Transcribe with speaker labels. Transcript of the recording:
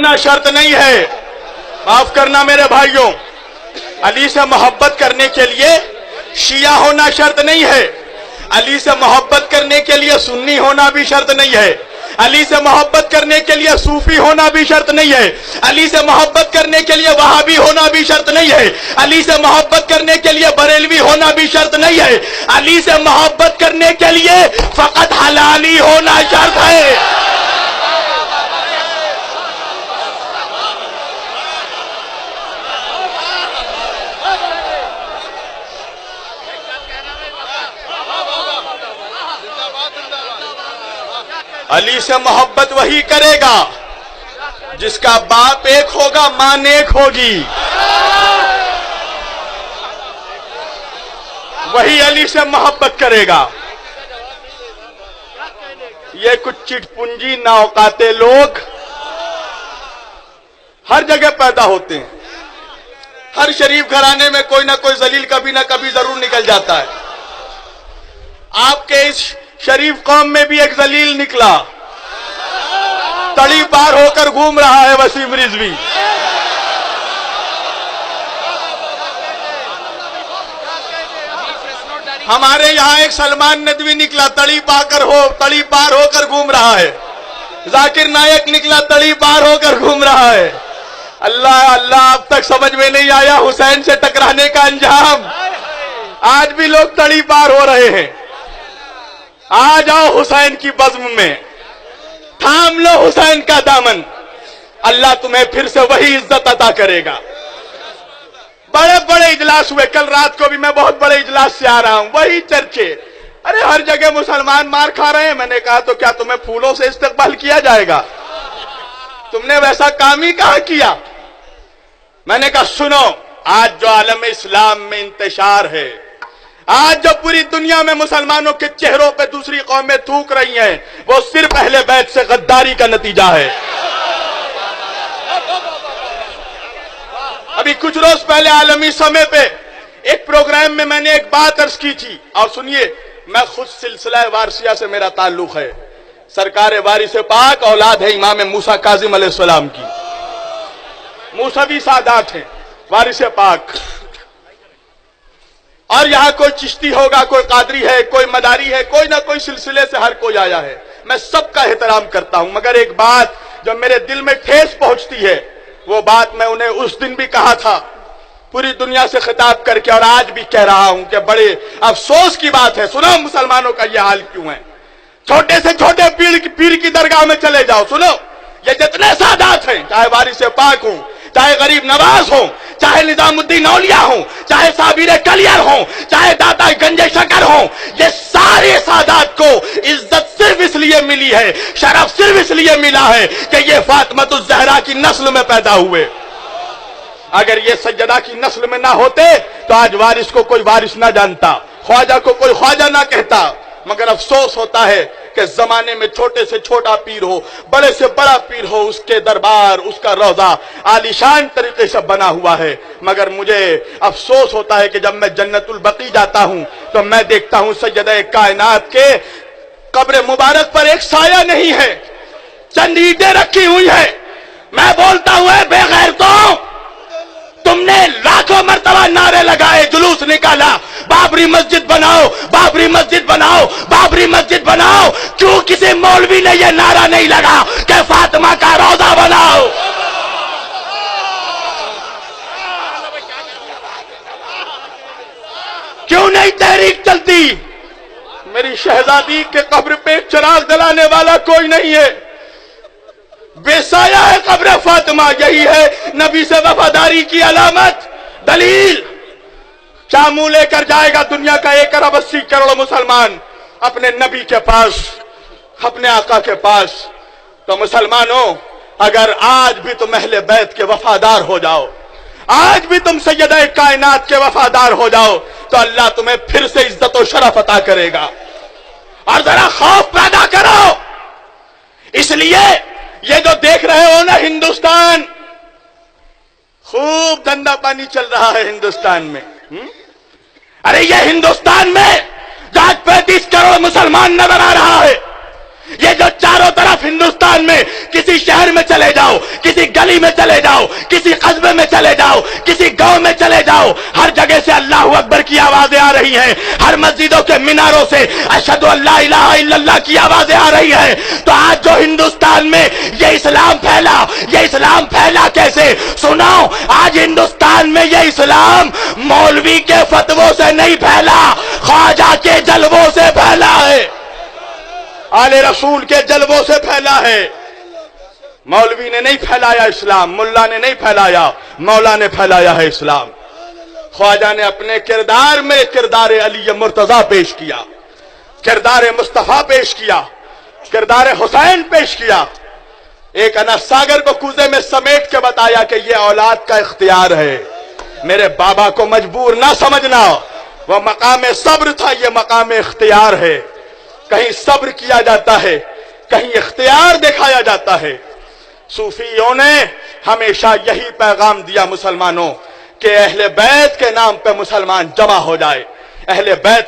Speaker 1: ہونا شرط نہیں ہے. معاف کرنا میرے بھائیوں, علی سے محبت کرنے کے لیے شیعہ ہونا شرط نہیں ہے. علی سے محبت کرنے کے لیے سنی ہونا بھی شرط نہیں ہے. علی سے محبت کرنے کے لیے صوفی ہونا بھی شرط نہیں ہے. علی سے محبت کرنے کے لیے وہابی ہونا بھی شرط نہیں ہے. علی سے محبت کرنے کے لیے بریلوی ہونا بھی شرط نہیں ہے. علی سے محبت کرنے کے لیے فقط حلالی ہونا شرط ہے. علی سے محبت وہی کرے گا جس کا باپ ایک ہوگا, ماں نیک ہوگی. وہی علی سے محبت کرے گا. یہ کچھ چٹ پنجی ناوقاتے لوگ ہر جگہ پیدا ہوتے ہیں. ہر شریف گھرانے میں کوئی نہ کوئی ذلیل کبھی نہ کبھی ضرور نکل جاتا ہے. آپ کے اس شریف قوم میں بھی ایک ذلیل نکلا, تڑی پار ہو کر گھوم رہا ہے وسیم رضوی. ہمارے یہاں ایک سلمان ندوی نکلا, تڑی پار ہو کر گھوم رہا ہے. ذاکر نائک نکلا, تڑی پار ہو کر گھوم رہا ہے. اللہ اللہ, اب تک سمجھ میں نہیں آیا حسین سے ٹکرانے کا انجام. آج بھی لوگ تڑی پار ہو رہے ہیں. آ جاؤ حسین کی بزم میں, تھام لو حسین کا دامن, اللہ تمہیں پھر سے وہی عزت عطا کرے گا. بڑے بڑے اجلاس ہوئے, کل رات کو بھی میں بہت بڑے اجلاس سے آ رہا ہوں, وہی چرچے. ارے ہر جگہ مسلمان مار کھا رہے ہیں. میں نے کہا تو کیا تمہیں پھولوں سے استقبال کیا جائے گا؟ تم نے ویسا کام ہی کہاں کیا؟ میں نے کہا سنو, آج جو عالم اسلام میں انتشار ہے, آج جو پوری دنیا میں مسلمانوں کے چہروں پہ دوسری قومیں تھوک رہی ہیں, وہ صرف اہل بیت سے غداری کا نتیجہ ہے. ابھی کچھ روز پہلے عالمی سمے پہ ایک پروگرام میں نے ایک بات عرض کی تھی, اور سنیے, میں خود سلسلہ وارثیہ سے میرا تعلق ہے. سرکار وارث پاک اولاد ہے امام موسیٰ کاظم علیہ السلام کی. موسوی سادات ہیں وارث پاک. اور یہاں کوئی چشتی ہوگا, کوئی قادری ہے, کوئی مداری ہے, کوئی نہ کوئی سلسلے سے ہر کوئی آیا ہے. میں سب کا احترام کرتا ہوں, مگر ایک بات جو میرے دل میں ٹھیس پہنچتی ہے, وہ بات میں انہیں اس دن بھی کہا تھا پوری دنیا سے خطاب کر کے, اور آج بھی کہہ رہا ہوں کہ بڑے افسوس کی بات ہے. سنو مسلمانوں کا یہ حال کیوں ہے. چھوٹے سے چھوٹے پیر کی درگاہ میں چلے جاؤ, سنو یہ جتنے سادات ہیں, چاہے وارث پاک ہوں, چاہے غریب نواز ہوں, چاہے نظام الدین اولیاء ہوں, چاہے صابر کلیئر ہوں, چاہے داتا گنج شکر ہوں, یہ سارے سادات کو عزت صرف اس لیے ملی ہے, شرف صرف اس لیے ملا ہے کہ یہ فاطمۃ الزہرا کی نسل میں پیدا ہوئے. اگر یہ سیدہ کی نسل میں نہ ہوتے تو آج وارث کو کوئی وارث نہ جانتا, خواجہ کو کوئی خواجہ نہ کہتا. مگر افسوس ہوتا ہے کہ زمانے میں چھوٹے سے چھوٹا پیر ہو, بڑے سے بڑا پیر ہو, اس کے دربار, اس کا روضہ عالیشان طریقے سے بنا ہوا ہے. مگر مجھے افسوس ہوتا ہے کہ جب میں جنت البقیع جاتا ہوں تو میں دیکھتا ہوں سیدہ کائنات کے قبر مبارک پر ایک سایہ نہیں ہے, چند اینٹیں رکھی ہوئی ہیں. میں بولتا ہوں اے بے غیرتوں, تم نے لاکھوں مرتبہ نعرے لگائے, جلوس نکالا, بابری مسجد بناؤ, بابری مسجد بناؤ, بابری مسجد بناؤ, کیوں کسی مولوی نے یہ نعرہ نہیں لگا کہ فاطمہ کا روضہ بناؤ؟ کیوں نہیں تحریک چلتی؟ میری شہزادی کے قبر پہ چراغ جلانے والا کوئی نہیں ہے, بے سایہ ہے قبر فاطمہ. یہی ہے نبی سے وفاداری کی علامت, دلیل. کیا منہ لے کر جائے گا دنیا کا 1 ارب 80 کروڑ مسلمان اپنے نبی کے پاس, اپنے آقا کے پاس؟ تو مسلمانوں, اگر آج بھی تم اہل بیت کے وفادار ہو جاؤ, آج بھی تم سیدہ کائنات کے وفادار ہو جاؤ, تو اللہ تمہیں پھر سے عزت و شرف عطا کرے گا. اور ذرا خوف پیدا کرو. اس لیے یہ جو دیکھ رہے ہو نا ہندوستان, خوب دھندا پانی چل رہا ہے ہندوستان میں. ارے یہ ہندوستان میں جو آج 35 کروڑ مسلمان نظر آ رہا ہے, یہ جو چاروں طرف ہندوستان میں کسی شہر میں چلے جاؤ, کسی گلی میں چلے جاؤ، کسی قصبے میں چلے جاؤ، کسی گاؤں میں چلے جاؤ، ہر جگہ سے اللہ اکبر کی آوازیں آ رہی ہیں، ہر مسجدوں کے میناروں سے اشہد ان لا الہ الا اللہ کی آوازیں آ رہی ہیں۔ تو آج جو ہندوستان میں یہ اسلام پھیلا، یہ اسلام پھیلا کیسے؟ سناؤ، آج ہندوستان میں یہ اسلام مولوی کے فتووں سے نہیں پھیلا، خواجہ کے جلووں سے پھیلا ہے، آل رسول کے جلووں سے پھیلا ہے۔ مولوی نے نہیں پھیلایا اسلام، ملا نے نہیں پھیلایا، مولا نے پھیلایا ہے اسلام۔ خواجہ نے اپنے کردار میں کردار علی مرتضیٰ پیش کیا، کردار مصطفیٰ پیش کیا، کردار حسین پیش کیا۔ ایک انس ساگر کو کوزے میں سمیٹ کے بتایا کہ یہ اولاد کا اختیار ہے، میرے بابا کو مجبور نہ سمجھنا، وہ مقام صبر تھا، یہ مقام اختیار ہے۔ کہیں صبر کیا جاتا ہے، کہیں اختیار دکھایا جاتا ہے۔ صوفیوں نے ہمیشہ یہی پیغام دیا مسلمانوں کہ اہل بیت کے نام پہ مسلمان جمع ہو جائے، اہل بیت